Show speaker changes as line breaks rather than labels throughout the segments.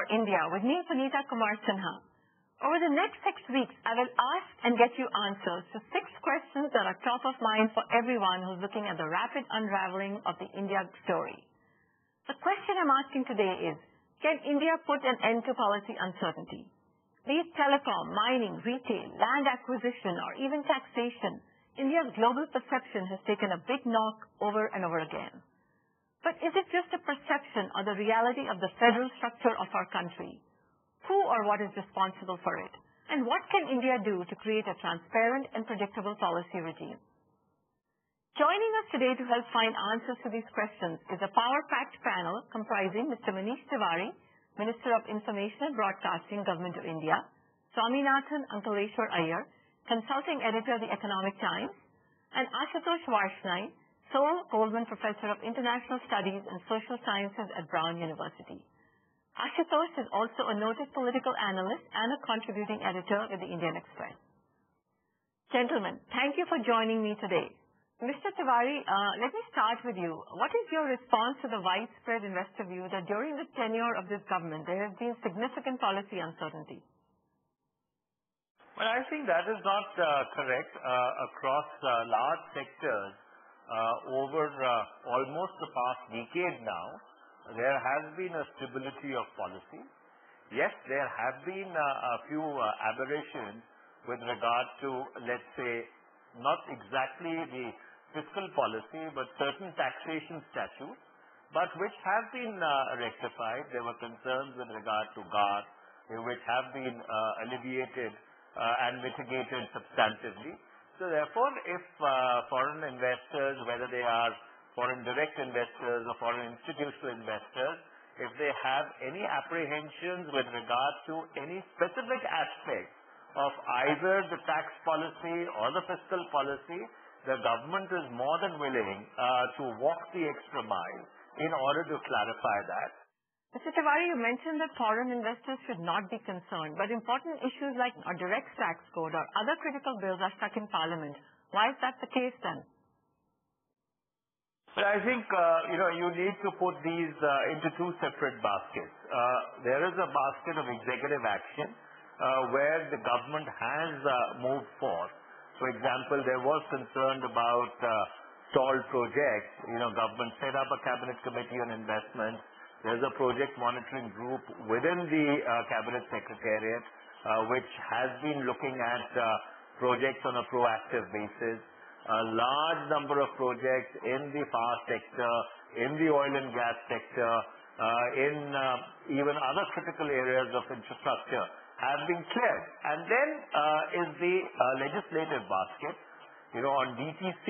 for India with me, Punita Kumar Sinha. Over the next 6 weeks, I will ask and get you answers to 6 questions that are top of mind for everyone who's looking at the rapid unraveling of the India story. The question I'm asking today is, can India put an end to policy uncertainty? Be it telecom, mining, retail, land acquisition, or even taxation, India's global perception has taken a big knock over and over again. But is it just a perception or the reality of the federal structure of our country? Who or what is responsible for it? And what can India do to create a transparent and predictable policy regime? Joining us today to help find answers to these questions is a power-packed panel comprising Mr. Manish Tiwari, Minister of Information and Broadcasting, Government of India, Swaminathan Alyar, Consulting Editor, The Economic Times, and Ashutosh Varshney, Sole Goldman Professor of International Studies and Social Sciences at Brown University. Ashutosh is also a noted political analyst and a contributing editor with the Indian Express. Gentlemen, thank you for joining me today. Mr. Tiwari, let me start with you. What is your response to the widespread investor view that during the tenure of this government, there has been significant policy uncertainty?
Well, I think that is not correct. Across large sectors, over almost the past decade now, there has been a stability of policy. Yes, there have been a few aberrations with regard to, let's say, not exactly the fiscal policy, but certain taxation statutes, but which have been rectified. There were concerns with regard to GAR, which have been alleviated and mitigated substantively. So therefore, if foreign investors, whether they are foreign direct investors or foreign institutional investors, if they have any apprehensions with regard to any specific aspect of either the tax policy or the fiscal policy, the government is more than willing to walk the extra mile in order to clarify that.
Mr. Tiwari, you mentioned that foreign investors should not be concerned, but important issues like a direct tax code or other critical bills are stuck in Parliament. Why is that the case then?
Well, I think you need to put these into 2 separate baskets. There is a basket of executive action where the government has moved forward. For example, there was concern about stalled projects. Government set up a cabinet committee on investment. There's a project monitoring group within the Cabinet Secretariat which has been looking at projects on a proactive basis. A large number of projects in the power sector, in the oil and gas sector, in even other critical areas of infrastructure have been cleared. And then is the legislative basket. On DTC,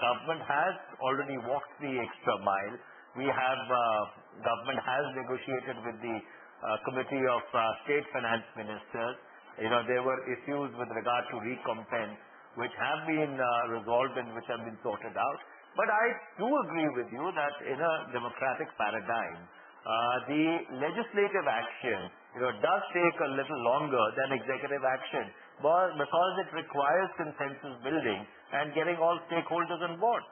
government has already walked the extra mile. We have, government has negotiated with the Committee of State Finance Ministers. There were issues with regard to recompense which have been resolved and which have been sorted out. But I do agree with you that in a democratic paradigm, the legislative action does take a little longer than executive action because it requires consensus building and getting all stakeholders on board.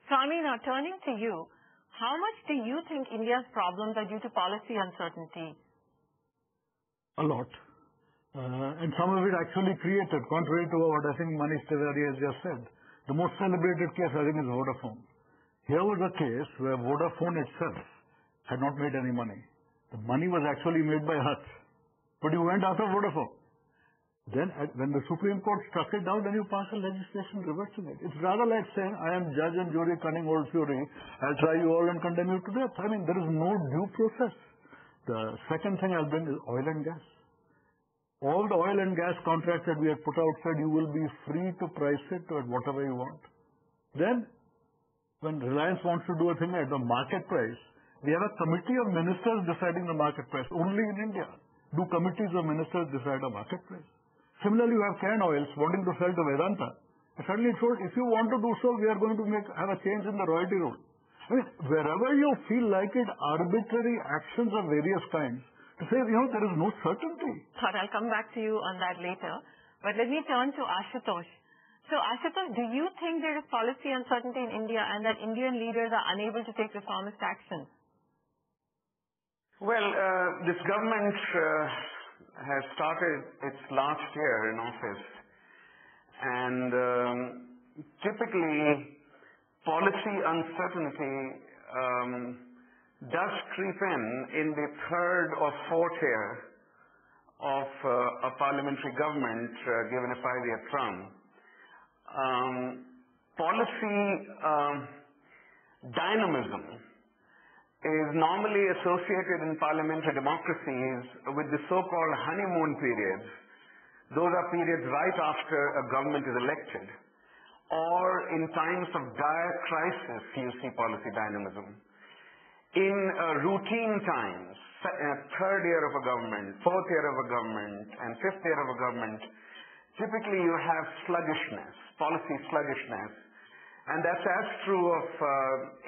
Swami, now turning to you, how much do you think India's problems are due to policy uncertainty?
A lot. And some of it actually created, contrary to what I think Manish Tiwari has just said. The most celebrated case, I think, is Vodafone. Here was a case where Vodafone itself had not made any money. The money was actually made by us. But you went after Vodafone. Then, when the Supreme Court struck it down, then you pass a legislation reversing it. It's rather like saying, I am judge and jury, cunning old fury. I'll try you all and condemn you to death. I mean, there is no due process. The second thing I'll bring is oil and gas. All the oil and gas contracts that we had put out said you will be free to price it at whatever you want. Then, when Reliance wants to do a thing at the market price, we have a committee of ministers deciding the market price. Only in India do committees of ministers decide a market price. Similarly, you have Cairn Oils wanting to sell to Vedanta. And suddenly it told, if you want to do so, we are going to have a change in the royalty rule. I mean, wherever you feel like it, arbitrary actions of various kinds, to say, there is no certainty.
Thought I'll come back to you on that later. But let me turn to Ashutosh. So, Ashutosh, do you think there is policy uncertainty in India and that Indian leaders are unable to take reformist action?
Well, this government has started its last year in office, and typically policy uncertainty does creep in the third or fourth year of a parliamentary government given a 5-year term. Policy dynamism is normally associated in parliamentary democracies with the so-called honeymoon periods. Those are periods right after a government is elected, or in times of dire crisis you see policy dynamism. In routine times, third year of a government, fourth year of a government, and fifth year of a government, typically you have sluggishness, policy sluggishness. And that's as true of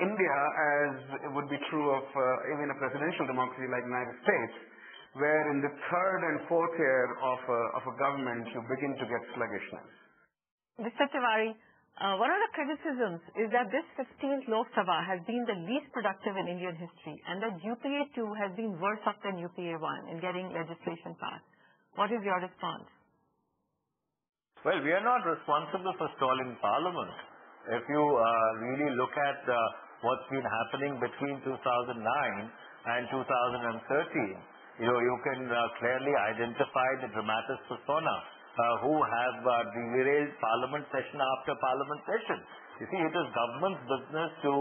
India as it would be true of even a presidential democracy like the United States, where in the third and fourth year of a government you begin to get sluggishness.
Mr. Tiwari, one of the criticisms is that this 15th Lok Sabha has been the least productive in Indian history, and that UPA 2 has been worse off than UPA 1 in getting legislation passed. What is your response?
Well, we are not responsible for stalling Parliament. If you really look at what's been happening between 2009 and 2013, you can clearly identify the dramatis persona who have derailed Parliament session after Parliament session. You see, it is government's business to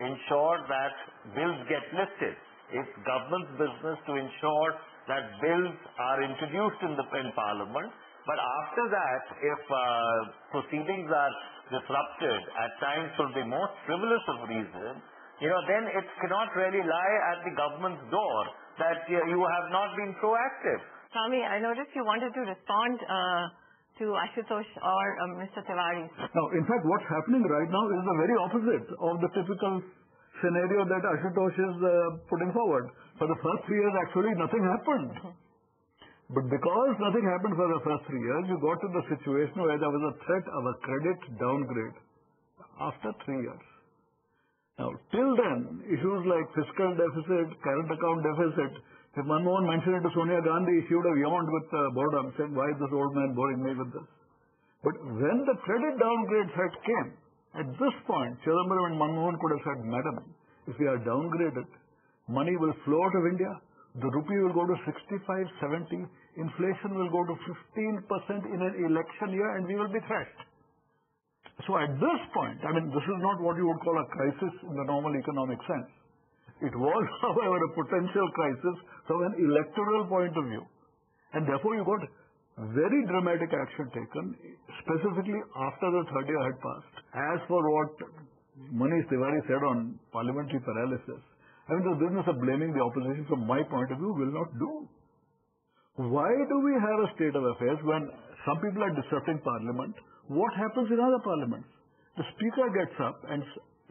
ensure that bills get lifted. It's government's business to ensure that bills are introduced in Parliament. But after that, if proceedings are disrupted at times for the most frivolous of reasons, then it cannot really lie at the government's door that you have not been proactive.
Swami, I noticed you wanted to respond to Ashutosh or Mr. Tiwari.
Now, in fact, what's happening right now is the very opposite of the typical scenario that Ashutosh is putting forward. For the first 3 years, actually, nothing happened. But because nothing happened for the first 3 years, you got to the situation where there was a threat of a credit downgrade after 3 years. Now, till then, issues like fiscal deficit, current account deficit, if Manmohan mentioned it to Sonia Gandhi, she would have yawned with boredom, saying, why is this old man boring me with this? But when the credit downgrade threat came, at this point, Chidambaram and Manmohan could have said, Madam, if we are downgraded, money will flow out of India, the rupee will go to 65, 70, inflation will go to 15% in an election year, and we will be thrashed. So at this point, this is not what you would call a crisis in the normal economic sense. It was, however, a potential crisis from an electoral point of view. And therefore, you got very dramatic action taken, specifically after the third year had passed. As for what Manish Tiwari said on parliamentary paralysis, the business of blaming the opposition from my point of view will not do. Why do we have a state of affairs when some people are disrupting Parliament? What happens in other parliaments? The Speaker gets up and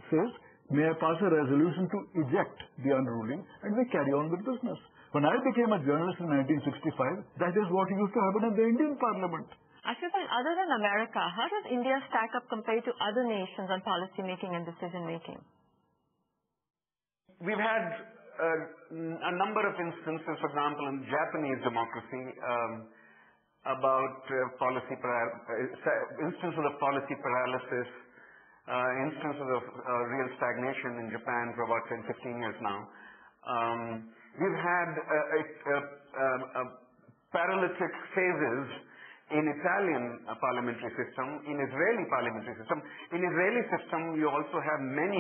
says, may I pass a resolution to eject the unruly, and we carry on with business. When I became a journalist in 1965, that is what used to happen in the Indian Parliament.
Ashutosh, other than America, how does India stack up compared to other nations on policy making and decision making?
We've had a number of instances, for example, in Japanese democracy, about instances of policy paralysis, instances of real stagnation in Japan for about 10, 15 years now. We've had paralytic phases in Italian parliamentary system, in Israeli parliamentary system. In Israeli system, you also have many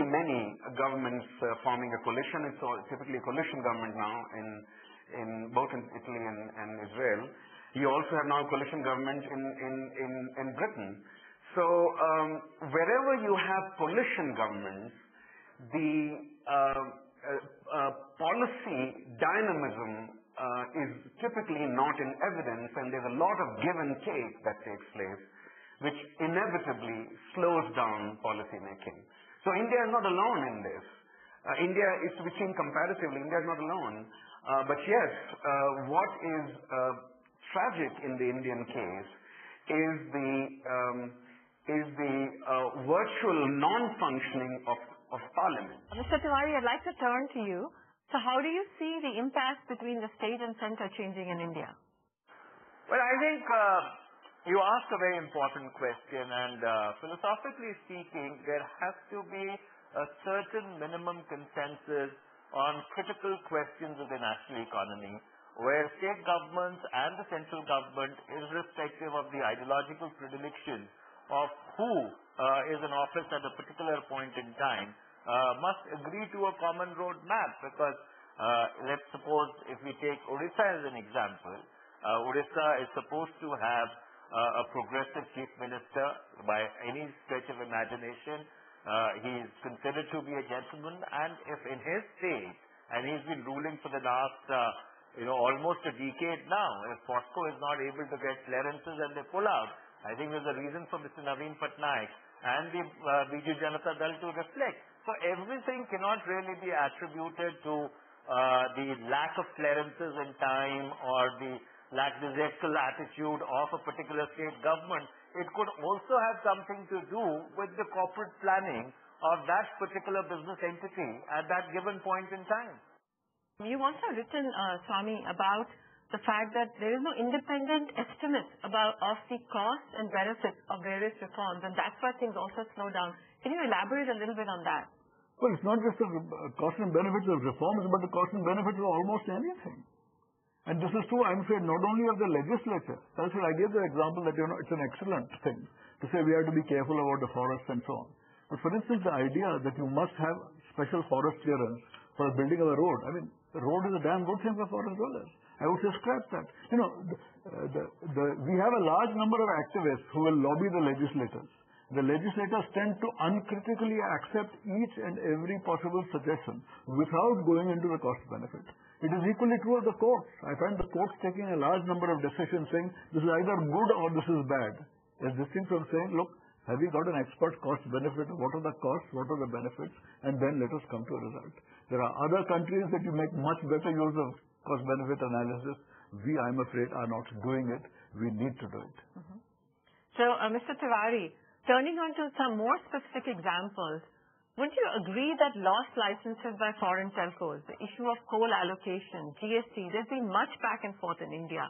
governments forming a coalition. It's typically a coalition government now in both in Italy and Israel. You also have now a coalition government in Britain. So wherever you have coalition governments, the policy dynamism is typically not in evidence, and there's a lot of give and take that takes place, which inevitably slows down policy making. So India is not alone in this. India is to be seen comparatively. India is not alone. But yes, what is tragic in the Indian case is the virtual non-functioning of Parliament.
Mr. Tiwari, I'd like to turn to you. So how do you see the impasse between the state and center changing in India?
Well, I think you asked a very important question, and philosophically speaking, there has to be a certain minimum consensus on critical questions of the national economy, where state governments and the central government, irrespective of the ideological predilections of who is in office at a particular point in time, must agree to a common road map. Because let's suppose if we take Odisha as an example, Odisha is supposed to have a progressive chief minister by any stretch of imagination. He is considered to be a gentleman, and if in his state, and he's been ruling for the last almost a decade now, if POSCO is not able to get clearances and they pull out, I think there's a reason for Mr. Naveen Patnaik and the Biju Janata Dal to reflect. So everything cannot really be attributed to the lack of clearances in time or the lackadaisical attitude of a particular state government. It could also have something to do with the corporate planning of that particular business entity at that given point in time.
You've also written, Swami, about the fact that there is no independent estimate of the costs and benefits of various reforms, and that's why things also slow down. Can you elaborate a little bit on that?
Well, it's not just the cost and benefits of reforms, but the cost and benefits of almost anything. And this is true, I'm afraid, not only of the legislature. That's why I gave the example that, it's an excellent thing to say we have to be careful about the forests and so on. But for instance, the idea that you must have special forest clearance for building of a road. I mean, the road is a damn good thing for forest dwellers. I would say scrap that. We have a large number of activists who will lobby the legislators. The legislators tend to uncritically accept each and every possible suggestion without going into the cost benefit. It is equally true of the courts. I find the courts taking a large number of decisions saying this is either good or this is bad. As distinct from saying, look, have we got an expert cost benefit? What are the costs? What are the benefits? And then let us come to a result. There are other countries that you make much better use of cost benefit analysis. We, I'm afraid, are not doing it. We need to do it.
Mm-hmm. So, Mr. Tiwari, turning on to some more specific examples, would you agree that lost licenses by foreign telcos, the issue of coal allocation, GST, there's been much back and forth in India.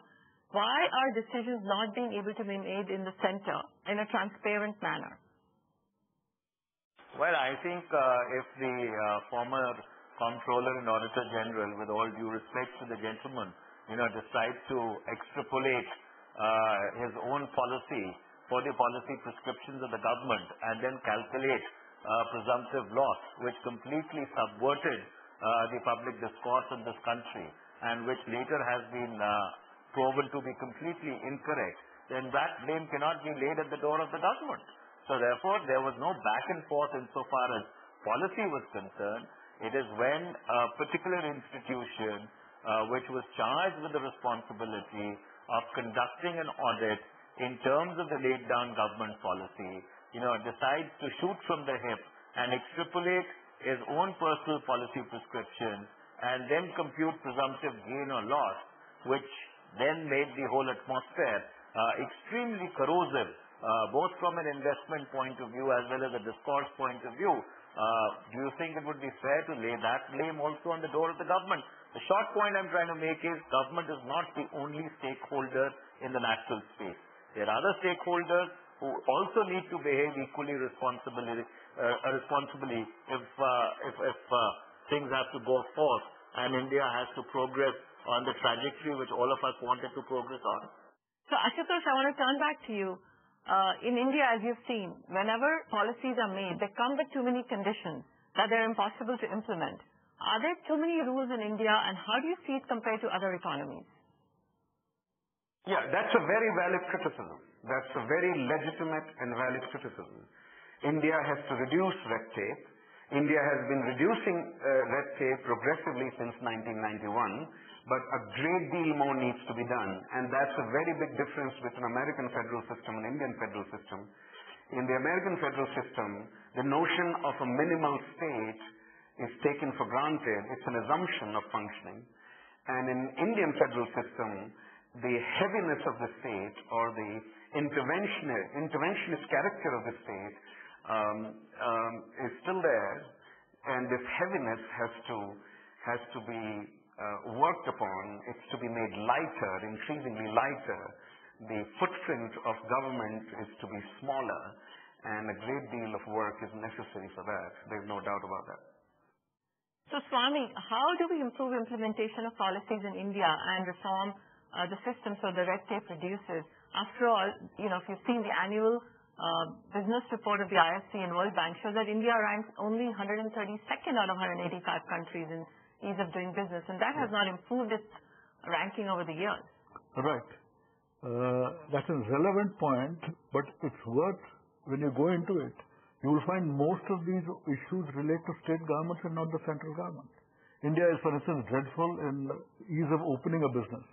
Why are decisions not being able to be made in the center in a transparent manner?
Well, I think if the former Comptroller and Auditor General, with all due respect to the gentleman, decides to extrapolate his own policy for the policy prescriptions of the government and then calculate presumptive loss, which completely subverted the public discourse in this country and which later has been proven to be completely incorrect, then that blame cannot be laid at the door of the government. So therefore, there was no back and forth insofar as policy was concerned. It is when a particular institution which was charged with the responsibility of conducting an audit in terms of the laid down government policy, decides to shoot from the hip and extrapolate his own personal policy prescriptions and then compute presumptive gain or loss, which then made the whole atmosphere extremely corrosive, both from an investment point of view as well as a discourse point of view. Do you think it would be fair to lay that blame also on the door of the government? The short point I'm trying to make is government is not the only stakeholder in the national space. There are other stakeholders who also need to behave equally responsibly if things have to go forth and India has to progress on the trajectory which all of us wanted to progress on.
So, Ashutosh, I want to turn back to you. In India, as you've seen, whenever policies are made, they come with too many conditions that they're impossible to implement. Are there too many rules in India, and how do you see it compared to other economies?
Yeah, that's a very valid criticism. That's a very legitimate and valid criticism. India has to reduce red tape. India has been reducing red tape progressively since 1991, but a great deal more needs to be done. And that's a very big difference between American federal system and Indian federal system. In the American federal system, the notion of a minimal state is taken for granted. It's an assumption of functioning. And in Indian federal system, the heaviness of the state or the interventionist character of the state is still there, and this heaviness has to be worked upon. It's to be made lighter, increasingly lighter. The footprint of government is to be smaller, and a great deal of work is necessary for that. There's no doubt about that.
So, Swami, how do we improve implementation of policies in India and reform the system so the red tape reduces? After all, if you've seen the annual business report of the IFC and World Bank shows that India ranks only 132nd out of 185 countries in ease of doing business, and that has not improved its ranking over the years.
Right. That's a relevant point, but it's worth, when you go into it, you will find most of these issues relate to state governments and not the central government. India is, for instance, dreadful in ease of opening a business.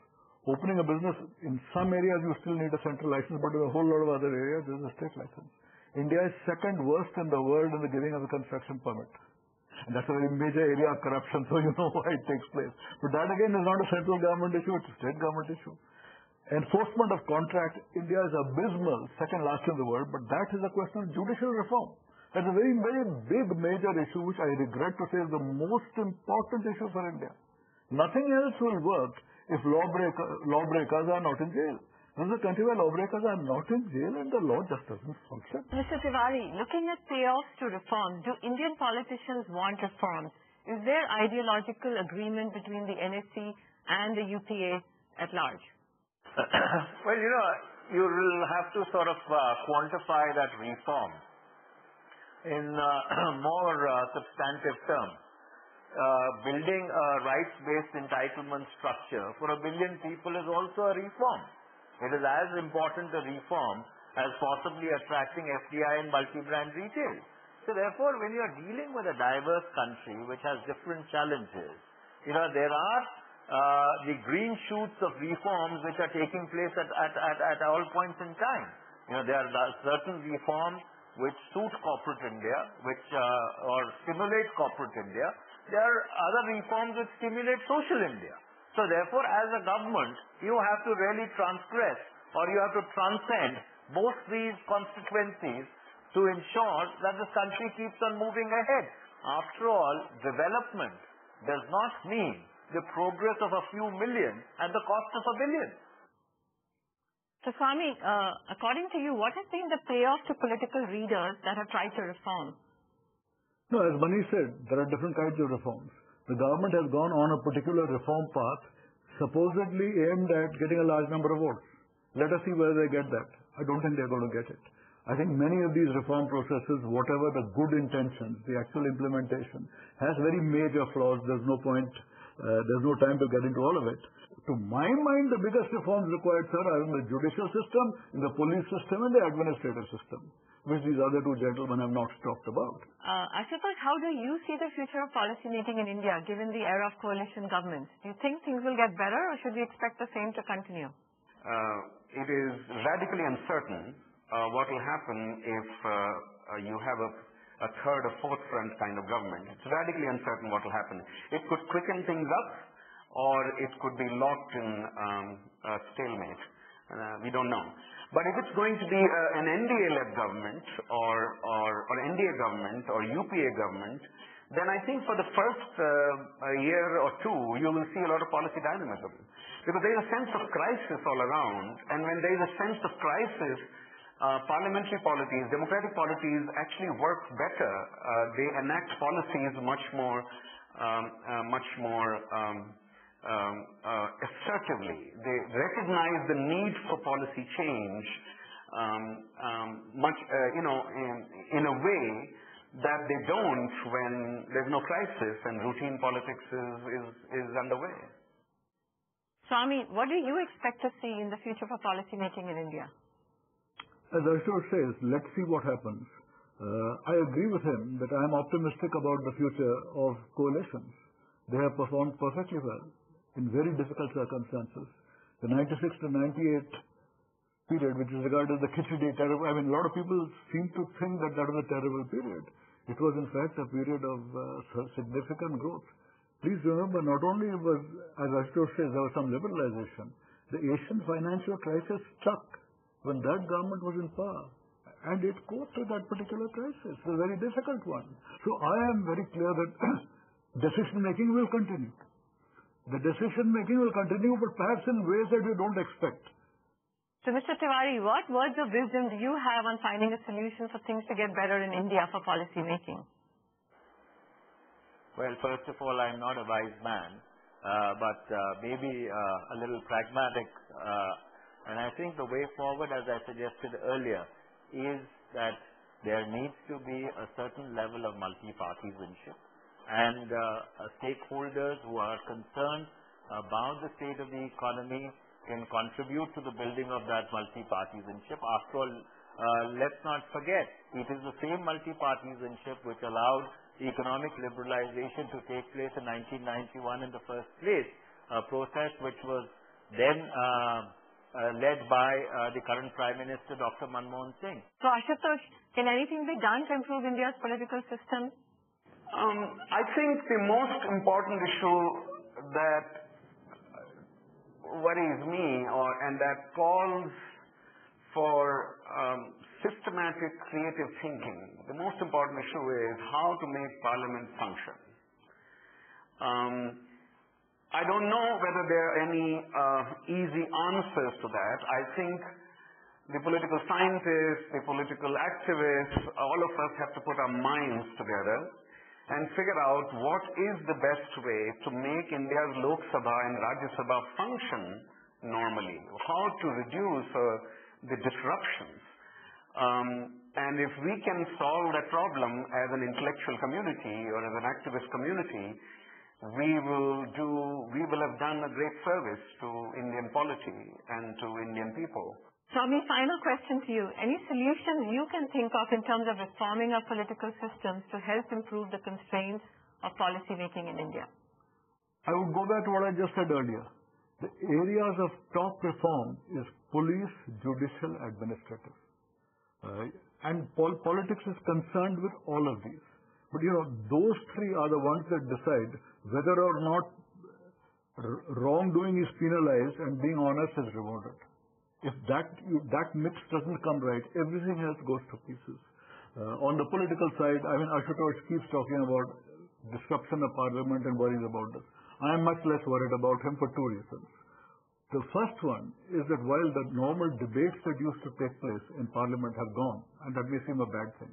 Opening a business, in some areas you still need a central license, but in a whole lot of other areas there is a state license. India is second worst in the world in the giving of a construction permit. And that's a very major area of corruption, so you know why it takes place. But that again is not a central government issue, it's a state government issue. Enforcement of contract, India is abysmal, second last in the world, but that is a question of judicial reform. That's a very, very big major issue which I regret to say is the most important issue for India. Nothing else will work if lawbreakers are not in jail. This is a country where lawbreakers are not in jail and the law just doesn't function.
Mr. Tiwari, looking at payoffs to reform, do Indian politicians want reforms? Is there ideological agreement between the NSC and the UPA at large?
Well, you will have to sort of quantify that reform in more substantive terms. Building a rights-based entitlement structure for 1 billion people is also a reform. It is as important a reform as possibly attracting FDI and multi-brand retail. So therefore, when you are dealing with a diverse country which has different challenges, there are the green shoots of reforms which are taking place at all points in time. There are certain reforms which suit corporate India, which or stimulate corporate India. There are other reforms which stimulate social India. So therefore, as a government, you have to really transgress or you have to transcend both these constituencies to ensure that this country keeps on moving ahead. After all, development does not mean the progress of a few million at the cost of 1 billion.
So, Swami, according to you, what has been the payoff to political leaders that have tried to reform?
No, as Manish said, there are different kinds of reforms. The government has gone on a particular reform path, supposedly aimed at getting a large number of votes. Let us see whether they get that. I don't think they're going to get it. I think many of these reform processes, whatever the good intentions, the actual implementation, has very major flaws. There's no point, there's no time to get into all of it. To my mind, the biggest reforms required, sir, are in the judicial system, in the police system, and the administrative system, which these other two gentlemen have not talked about.
Ashutosh, how do you see the future of policy making in India, given the era of coalition governments? Do you think things will get better, or should we expect the same to continue?
It is radically uncertain what will happen if you have a third or fourth front kind of government. It's radically uncertain what will happen. It could quicken things up, or it could be locked in a stalemate. We don't know. But if it's going to be an NDA-led government or NDA government or UPA government, then I think for the first year or two, you will see a lot of policy dynamism. Because there is a sense of crisis all around, and when there is a sense of crisis, parliamentary polities, democratic polities actually work better. They enact policies much more assertively. They recognize the need for policy change in a way that they don't when there's no crisis and routine politics is underway.
Swami, what do you expect to see in the future for policy making in India?
As Ashutosh says, let's see what happens. I agree with him that I am optimistic about the future of coalitions. They have performed perfectly well in very difficult circumstances. The 96 to 98 period, which is regarded as the Khichdi, terrible. I mean, a lot of people seem to think that that was a terrible period. It was, in fact, a period of significant growth. Please remember, not only was, as Ashutosh says, there was some liberalization. The Asian financial crisis struck when that government was in power. And it coped with that particular crisis, a very difficult one. So I am very clear that decision-making will continue. The decision-making will continue, but perhaps in ways that you don't expect.
So, Mr. Tiwari, what words of wisdom do you have on finding a solution for things to get better in India for policy making?
Well, first of all, I'm not a wise man, but maybe a little pragmatic. And I think the way forward, as I suggested earlier, is that there needs to be a certain level of multi-partisanship, and stakeholders who are concerned about the state of the economy can contribute to the building of that multi-partisanship. After all, let's not forget, it is the same multi-partisanship which allowed economic liberalization to take place in 1991 in the first place, a process which was then led by the current Prime Minister, Dr. Manmohan Singh.
So, Ashutosh, can anything be done to improve India's political system?
I think the most important issue that worries me and that calls for systematic creative thinking, the most important issue is how to make Parliament function. I don't know whether there are any easy answers to that. I think the political scientists, the political activists, all of us have to put our minds together and figure out what is the best way to make India's Lok Sabha and Rajya Sabha function normally, how to reduce the disruptions. And if we can solve that problem as an intellectual community or as an activist community, we will have done a great service to Indian polity and to Indian people.
Swami, final question to you. Any solutions you can think of in terms of reforming our political systems to help improve the constraints of policy making in India?
I would go back to what I just said earlier. The areas of top reform is police, judicial, administrative. And politics is concerned with all of these. But those three are the ones that decide whether or not wrongdoing is penalized and being honest is rewarded. If that mix doesn't come right, everything else goes to pieces. On the political side, Ashutosh keeps talking about disruption of Parliament and worries about this. I am much less worried about him for two reasons. The first one is that while the normal debates that used to take place in Parliament have gone, and that may seem a bad thing,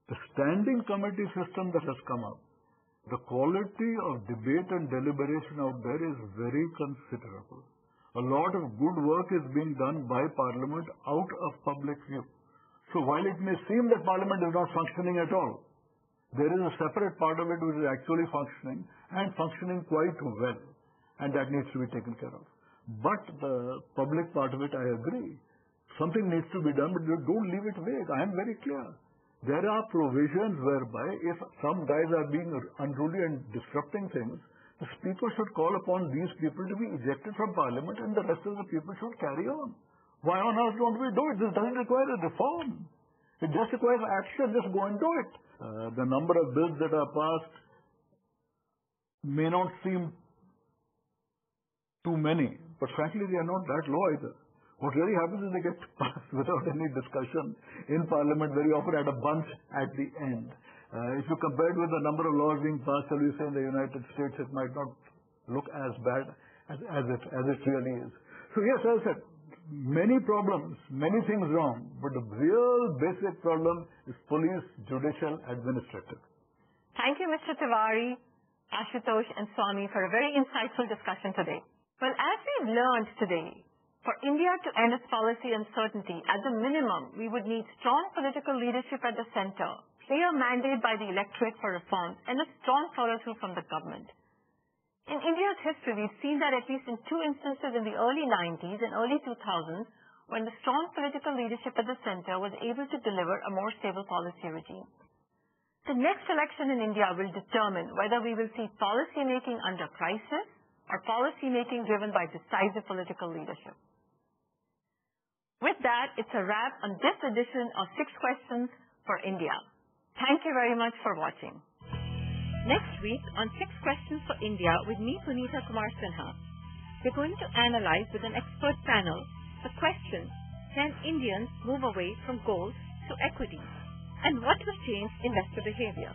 the standing committee system that has come up, the quality of debate and deliberation out there is very considerable. A lot of good work is being done by Parliament out of public view. So while it may seem that Parliament is not functioning at all, there is a separate part of it which is actually functioning and functioning quite well, and that needs to be taken care of. But the public part of it, I agree. Something needs to be done, but don't leave it vague. I am very clear. There are provisions whereby if some guys are being unruly and disrupting things, the speaker should call upon these people to be ejected from Parliament and the rest of the people should carry on. Why on earth don't we do it? This doesn't require a reform. It just requires action. Just go and do it. The number of bills that are passed may not seem too many, but frankly they are not that low either. What really happens is they get passed without any discussion in Parliament, very often at a bunch at the end. If you compare it with the number of laws being passed, shall we say, in the United States, it might not look as bad as it really is. So yes, as I said, many problems, many things wrong, but the real basic problem is police, judicial, administrative.
Thank you, Mr. Tiwari, Ashutosh and Swami for a very insightful discussion today. Well, as we've learned today, for India to end its policy uncertainty, at the minimum, we would need strong political leadership at the center, clear mandate by the electorate for reforms, and a strong follow-through from the government. In India's history, we've seen that at least in two instances in the early 90s and early 2000s, when the strong political leadership at the center was able to deliver a more stable policy regime. The next election in India will determine whether we will see policy making under crisis or policy making driven by decisive political leadership. With that, it's a wrap on this edition of 6 Questions for India. Thank you very much for watching. Next week on 6 Questions for India with me, Punita Kumar Sinha, we're going to analyze with an expert panel the question, can Indians move away from gold to equities? And what will change investor behavior?